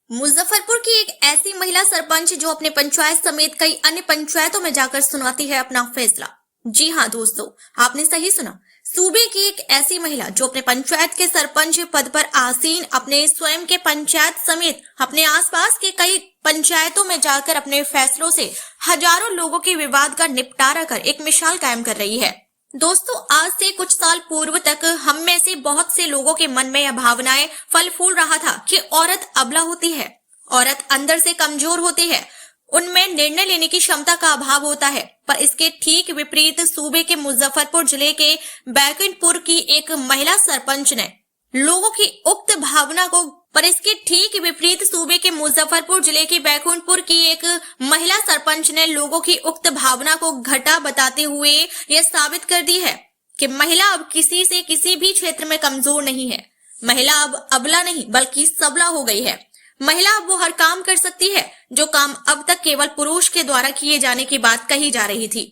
मुजफ्फरपुर की एक ऐसी महिला सरपंच जो अपने पंचायत समेत कई अन्य पंचायतों में जाकर सुनाती है अपना फैसला। जी हाँ दोस्तों, आपने सही सुना। सूबे की एक ऐसी महिला जो अपने पंचायत के सरपंच पद पर आसीन अपने स्वयं के पंचायत समेत अपने आसपास के कई पंचायतों में जाकर अपने फैसलों से हजारों लोगों के विवाद का निपटारा कर एक मिसाल कायम कर रही है। दोस्तों, आज से कुछ साल पूर्व तक हम में से बहुत से लोगों के मन में यह भावनाएं फल फूल रहा था कि औरत अबला होती है, औरत अंदर से कमजोर होती है, उनमें निर्णय लेने की क्षमता का अभाव होता है। पर इसके ठीक विपरीत सूबे के मुजफ्फरपुर जिले के बैकुंठपुर की एक महिला सरपंच ने लोगों की उक्त भावना को पर इसके ठीक विपरीत सूबे के मुजफ्फरपुर जिले की बैकुंठपुर की एक महिला सरपंच ने लोगों की उक्त भावना को घटा बताते हुए यह साबित कर दी है कि महिला अब किसी से किसी भी क्षेत्र में कमजोर नहीं है। महिला अब अबला नहीं बल्कि सबला हो गई है। महिला अब वो हर काम कर सकती है जो काम अब तक केवल पुरुष के द्वारा किए जाने की बात कही जा रही थी।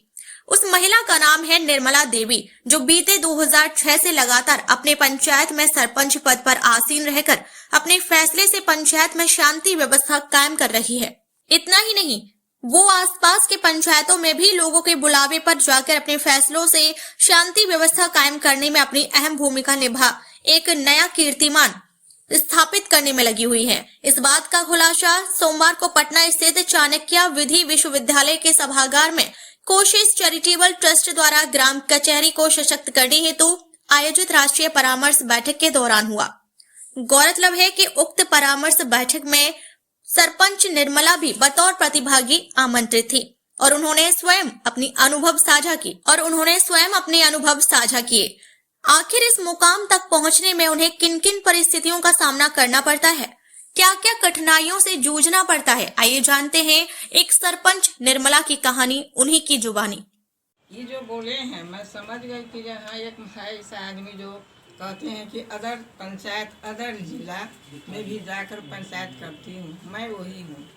उस महिला का नाम है निर्मला देवी, जो बीते 2006 से लगातार अपने पंचायत में सरपंच पद पर आसीन रहकर अपने फैसले से पंचायत में शांति व्यवस्था कायम कर रही है। इतना ही नहीं, वो आसपास के पंचायतों में भी लोगों के बुलावे पर जाकर अपने फैसलों से शांति व्यवस्था कायम करने में अपनी अहम भूमिका निभा एक नया कीर्तिमान स्थापित करने में लगी हुई है। इस बात का खुलासा सोमवार को पटना स्थित चाणक्य विधि विश्वविद्यालय के सभागार में कोशिश चैरिटेबल ट्रस्ट द्वारा ग्राम कचहरी को सशक्त करने हेतु आयोजित राष्ट्रीय परामर्श बैठक के दौरान हुआ। गौरतलब है कि उक्त परामर्श बैठक में सरपंच निर्मला भी बतौर प्रतिभागी आमंत्रित थी और उन्होंने स्वयं अपने अनुभव साझा किए। आखिर इस मुकाम तक पहुंचने में उन्हें किन किन परिस्थितियों का सामना करना पड़ता है, क्या क्या कठिनाइयों से जूझना पड़ता है, आइए जानते हैं एक सरपंच निर्मला की कहानी, उन्हीं की जुबानी। ये जो बोले हैं मैं समझ गई कि यहाँ एक है ऐसा आदमी जो कहते हैं कि अदर पंचायत अदर जिला में भी जाकर पंचायत करती हूँ। मैं वही हूँ,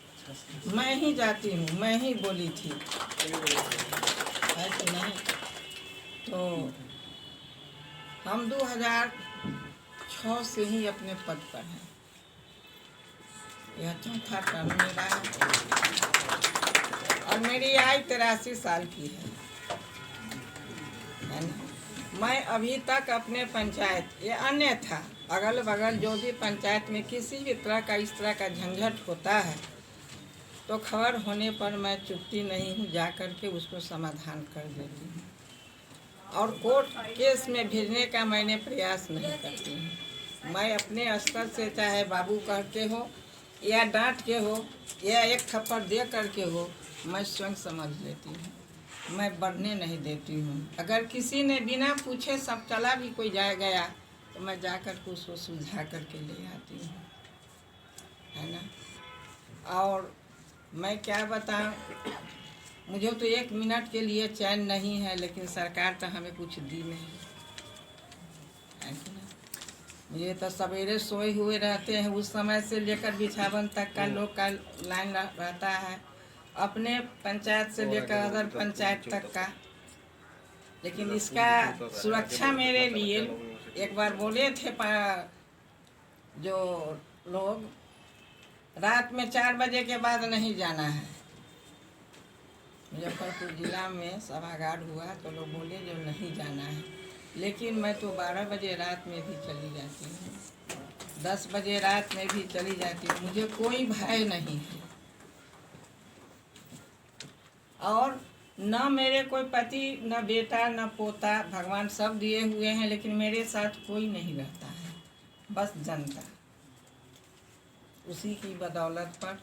मैं ही जाती हूँ, मैं ही बोली थी, है कि नहीं? तो हम 2006 से ही अपने पद पर हैं। यह चौथा टर्म मेरा है और मेरी आयु 83 साल की है ना। मैं अभी तक अपने पंचायत ये अन्य था अगल बगल जो भी पंचायत में किसी भी तरह का इस तरह का झंझट होता है तो खबर होने पर मैं चुपती नहीं हूँ, जा कर के उसको समाधान कर देती हूँ और कोर्ट केस में भेजने का मैंने प्रयास नहीं करती हूँ। मैं अपने स्तर से चाहे बाबू कह के हो या डांट के हो या एक थप्पड़ दे करके हो, मैं स्वयं समझ लेती हूँ, मैं बढ़ने नहीं देती हूँ। अगर किसी ने बिना पूछे सब चला भी कोई गया तो मैं जाकर के उसको सुलझा करके ले आती हूँ, है ना। और मैं क्या बताऊँ, मुझे तो 1 मिनट के लिए चैन नहीं है, लेकिन सरकार तो हमें कुछ दी नहीं, है कि ना। मुझे तो सवेरे सोए हुए रहते हैं, उस समय से लेकर बिछावन तक का लोग का लाइन रहता है, अपने पंचायत से लेकर अदर पंचायत तक का। लेकिन इसका सुरक्षा मेरे लिए एक बार बोले थे जो लोग, रात में 4 बजे के बाद नहीं जाना है। मुजफ्फरपुर जिला में सभागार हुआ तो लोग बोले जो नहीं जाना है, लेकिन मैं तो 12 बजे रात में भी चली जाती हूँ, 10 बजे रात में भी चली जाती हूँ, मुझे कोई भय नहीं है। और न मेरे कोई पति, न बेटा, न पोता, भगवान सब दिए हुए हैं, लेकिन मेरे साथ कोई नहीं रहता है, बस जनता। उसी की बदौलत पर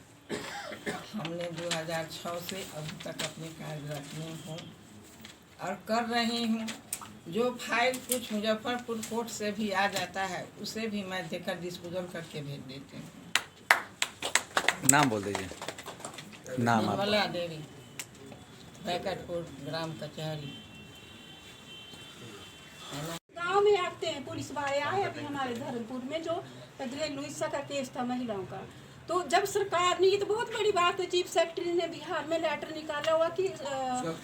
हमने 2006 से अभी तक अपने कार्यरत में हूँ और कर रही हूँ। जो फाइल कुछ मुजफ्फरपुर कोर्ट से भी आ जाता है उसे भी मैं देकर डिस्पोजल करके भेज देती हूँ। नाम बोल दीजिए। नाम निर्मला देवी, बैकुंठपुर ग्राम कचहरी, है ना। गाँव में आते हैं पुलिस वाले आए अभी हमारे धर्मपुर में, जो 15 लुइसा का केस था महिलाओं का, तो जब सरकार ने, ये तो बहुत बड़ी बात है, चीफ सेक्रेटरी ने बिहार में लेटर निकाला हुआ कि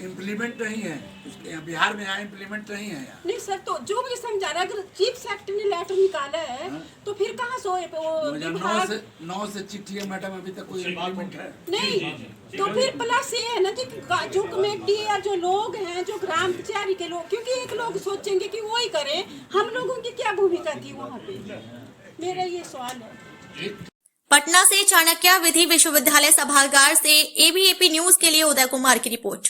इम्प्लीमेंट नहीं है बिहार में, यहाँ इम्प्लीमेंट नहीं है यहाँ। नहीं सर, तो जो मुझे समझा रहा है, अगर चीफ सेक्रेटरी ने लेटर निकाला है तो फिर कहाँ से वो विभाग 9 से चिट्ठी है मैडम, अभी तक कोई इम्प्लीमेंट है नहीं। तो फिर प्लस ये है ना कि जो कमेटी या जो लोग हैं, जो ग्राम पंचायत के लोग, क्योंकि एक लोग सोचेंगे कि वो ही करें, हम लोगों की क्या भूमिका थी वहाँ पे, मेरा ये सवाल है। पटना से चाणक्य विधि विश्वविद्यालय सभागार से एबीएपी न्यूज के लिए उदय कुमार की रिपोर्ट।